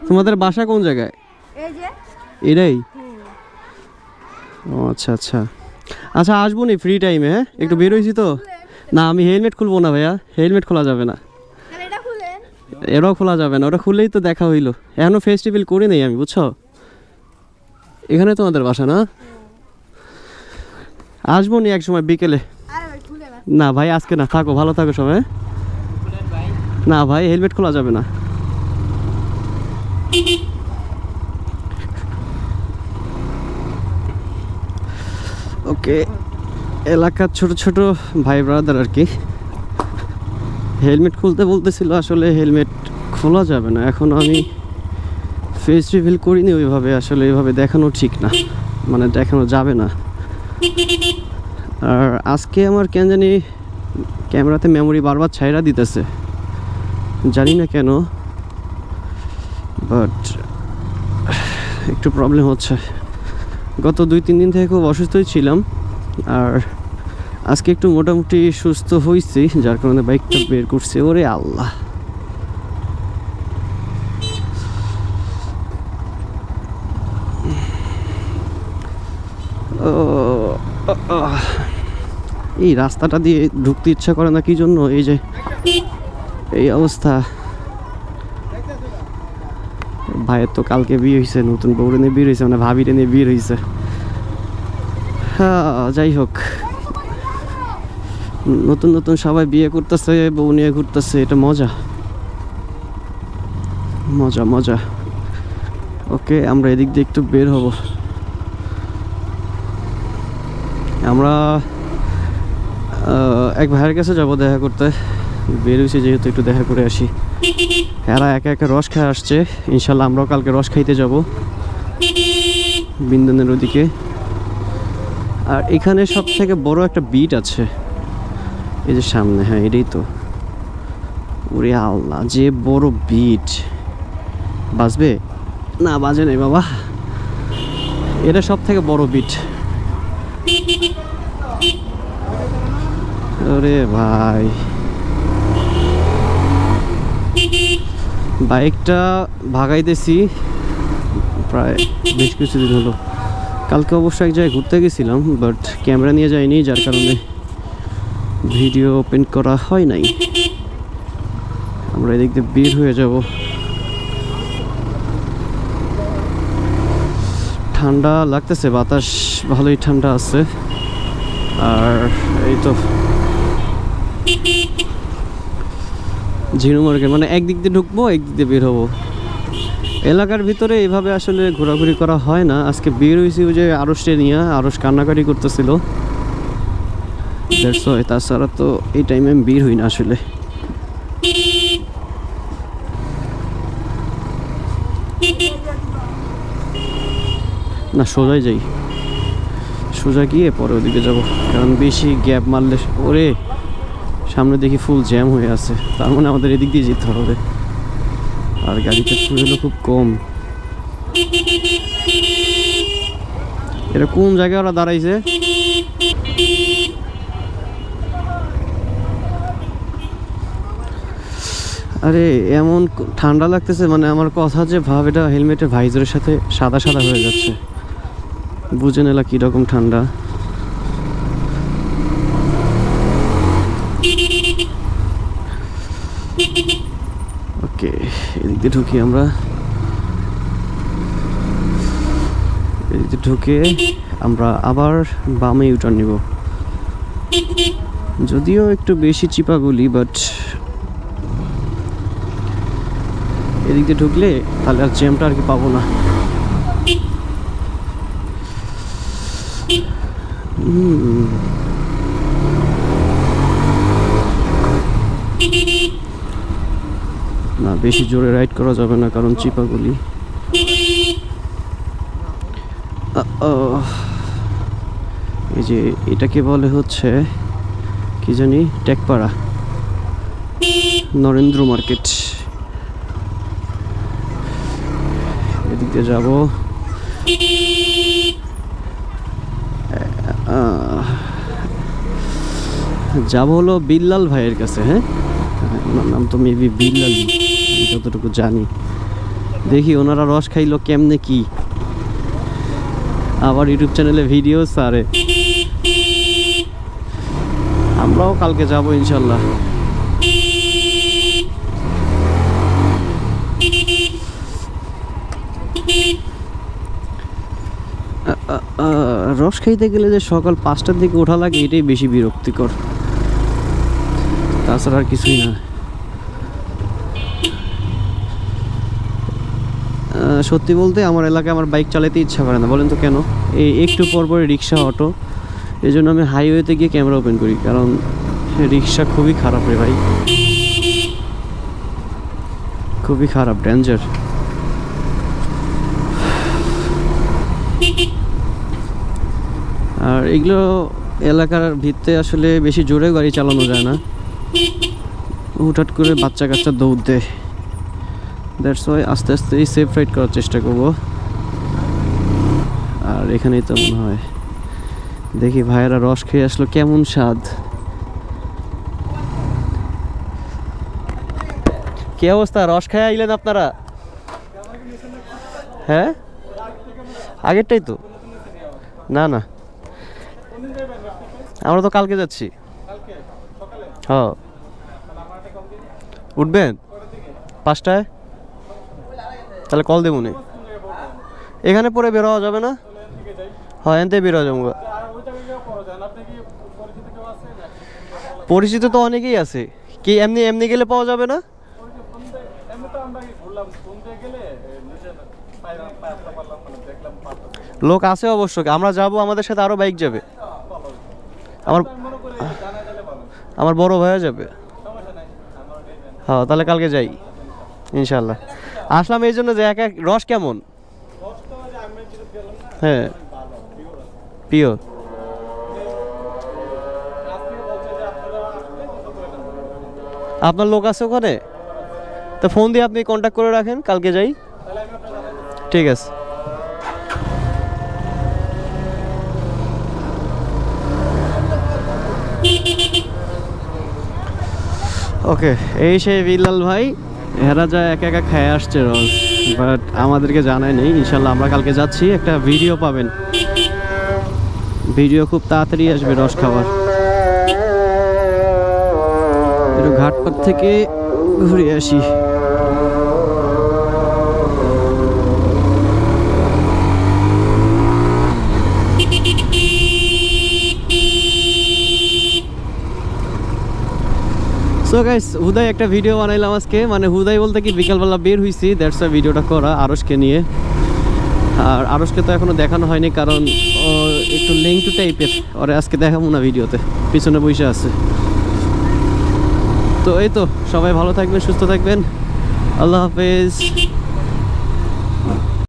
তোমাদের বাসা কোন জায়গায়? এই যে এটাই? ও আচ্ছা আচ্ছা আচ্ছা, আসবো নি ফ্রি টাইমে। হ্যাঁ, একটু বের হয়েছি তো। না, আমি হেলমেট খুলবো না ভাইয়া, হেলমেট খোলা যাবে না। এটা খুলেন। এটাও খোলা যাবে না, ওটা খুললেই তো দেখা হইলো। এখনো ফেস্টিভ্যাল করি নাই আমি, বুঝছো? এখানে তোমাদের বাসা না? আসবো নি এক সময় বিকেলে। আরে ভাই খুলে না। না ভাই আজকে না, থাকো, ভালো থাকো সবাই। না ভাই, হেলমেট খোলা যাবে না। ওকে, এলাকার ছোট ছোট ভাই ব্রাদার আর কি হেলমেট খুলতে বলতেছিল, আসলে হেলমেট খোলা যাবে না। এখন আমি ফেস রিভিল করিনি ওইভাবে, আসলে এইভাবে দেখানো ঠিক না, মানে দেখানো যাবে না। আর আজকে আমার কেন জানি ক্যামেরাতে মেমোরি বারবার ছাইরা দিতেছে, জানি না কেন, বাট একটু প্রবলেম হচ্ছে। গত 2-3 দিন থেকে খুব অসুস্থই ছিলাম, আর আজকে একটু মোটামুটি সুস্থ হয়েছি, যার কারণে বাইকটা বের করছি। ওরে আল্লাহ, এই রাস্তাটা দিয়ে ঢুকতে ইচ্ছা করে না কি জন্য, এই যে এই অবস্থা। ভাইয়ের তো কালকে বিয়ে হয়েছে, নতুন বউরে নিয়ে বিয়ে হয়েছে, মানে ভাবিরে নিয়ে বিয়ে হয়েছে। হ্যাঁ, যাই হোক, নতুন নতুন সবাই বিয়ে করতেছে, বউ নিয়ে ঘুরতেছে, এটা মজা মজা মজা। ওকে, আমরা এদিক দিয়ে একটু বের হব। আমরা এক ভাইয়ের কাছে যাব দেখা করতে, বের হয়েছি যেহেতু, একটু দেখা করে আসি। এরা একা একা রস খেয়ে আসছে, ইনশাল্লাহ আমরাও কালকে রস খাইতে যাব বিন্দনের ওদিকে। আর এখানে সব থেকে বড় একটা বিট আছে এই যে সামনে। হ্যাঁ, এটাই তো। ওরে আল্লাহ, যে বড় বিট! বাজবে না? বাজে নাই বাবা, এটা সব থেকে বড় বিট। ওরে ভাই, বাইকটা ভাগাইতেছি প্রায় বেশ কিছুদিন হলো। কালকে অবশ্য এক জায়গায় ঘুরতে গেছিলাম, বাট ক্যামেরা নিয়ে যাইনি, যার কারণে ভিডিও ওপেন করা হয় নাই। আমরা এদিক দিয়ে বের হয়ে যাব। ঠান্ডা লাগতেছে, বাতাস ভালোই ঠান্ডা আছে। আর এই তো ঝিনু মার্কেট, মানে একদিক দিয়ে ঢুকবো, একদিক দিয়ে বের হবো। এলাকার ভিতরে এইভাবে আসলে ঘোরাঘুরি করা হয় না। আজকে বের হয়েছি ওই যে আরসে নিয়ে, আরস কান্নাকাটি করতেছিল, তাছাড়া তো এই টাইমে আমি বের হই না আসলে। না, সোজাই যাই, সোজা গিয়ে পরে ওদিকে যাব, কারণ বেশি গ্যাপ মারলে, ওরে সামনে দেখি ফুল জ্যাম হয়ে আছে, তার মানে আমাদের এদিক দিয়ে যেতে হবে। আর গাড়িতে ফুয়েলও খুব কম। এটা কোন জায়গায় ওরা দাঁড়াইছে? আরে এমন ঠান্ডা লাগতেছে, মানে আমার কথা যে ভাব, এটা হেলমেটের ভাইজারের সাথে সাদা সাদা হয়ে যাচ্ছে, বুঝে নিলা কিরকম ঠান্ডা। ওকে, এদিক দিয়ে ঢুকি আমরা। এদিক দিয়ে ঢুকে আমরা আবার বামে ইউটার্ন নিব, যদিও একটু বেশি চিপাগুলি, বাট এদিক দিয়ে ঢুকলে তাহলে আর জ্যামটা আর কি পাবো না। না, বেশি জোরে রাইড করা যাবে না, কারণ চিপাগুলি। এই যে এটাকে বলে হচ্ছে কি জানি, টেকপাড়া, নরেন্দ্র মার্কেট। এদিক দিয়ে যাব। যাব হলো বিল্লাল ভাইয়ের কাছে। হ্যাঁ, ওনার নাম তো মেবি বিল্লাল, যতটুকু জানি। দেখি ওনারা রস খাইলো কেমনে কি, আবার ইউটিউব চ্যানেলে ভিডিও ছাড়ে। আমরাও কালকে যাব ইনশাল্লাহ। রস খাইতে গেলে যে সকাল 5টার দিকে ওঠা লাগে এটাই বেশি বিরক্তিকর, তাছাড়া আর কিছুই না। সত্যি বলতে আমার এলাকায় আমার বাইক চালাতে ইচ্ছা করে না, বলেন তো কেন? এই একটু পর পরে রিক্সা, অটো, এই জন্য আমি হাইওয়েতে গিয়ে ক্যামেরা ওপেন করি, কারণ রিক্সা খুবই খারাপ রে ভাই, খুবই খারাপ, ডেঞ্জার। আর এগুলো এলাকার ভিত্তে আসলে বেশি জোরে গাড়ি চালানো যায় না, হুটহাট করে বাচ্চা কাচ্চা দৌড় দেয়। দ্যাটস ওয়াই আস্তে আস্তে সেফ রাইড করার চেষ্টা করব। আর এখানেই তো মনে হয়, দেখি ভাইয়েরা রস খেয়ে আসলো, কেমন স্বাদ। কি অবস্থা, রস খেয়ে আইলেন আপনারা? হ্যাঁ, আগেরটাই তো। না না, আমরা তো কালকে যাচ্ছি। হ্যাঁ, উঠবেন 5টায়? তাহলে কল দেবো নি, এখানে পরে বের হওয়া যাবে না? হ্যাঁ, এনতে বের হওয়া যাবো। পরিচিত তো অনেকেই আছে, কি এমনি এমনি গেলে পাওয়া যাবে না? লোক আছে অবশ্য, আমরা যাব, আমাদের সাথে আরো বাইক যাবে, আমার আমার বড় ভাইয়া যাবে। হ্যাঁ, তাহলে কালকে যাই ইনশাল্লাহ। আসলাম এই জন্য যে এক এক রস কেমন। হ্যাঁ, পিওর। আপনার লোক আছে ওখানে? তো ফোন দিয়ে আপনি কন্ট্যাক্ট করে রাখেন, কালকে যাই। ঠিক আছে। ওকে, এই সেই বিল্লাল ভাই, হেরা যায় একা একা খেয়ে আসছে রস, বাট আমাদেরকে জানায় নেই। ইনশাল্লাহ আমরা কালকে যাচ্ছি, একটা ভিডিও পাবেন, ভিডিও খুব তাড়াতাড়ি আসবে রস খাওয়ার। একটু ঘাটপাট থেকে ঘুরে আসি। সো গাইস, হুদাই একটা ভিডিও বানাইলাম আজকে, মানে হুদাই বলতে কি বিকালবেলা বের হইছি, দ্যাটস ওয়াই ভিডিওটা করা আরশকে নিয়ে। আর আরশকে তো এখনো দেখানো হয়নি, কারণ ও একটু লেংটু টাইপের, ওরে আজকে দেখাবো না ভিডিওতে, পিছনে বসে আছে। তো এই তো, সবাই ভালো থাকবেন, সুস্থ থাকবেন, আল্লাহ হাফেজ।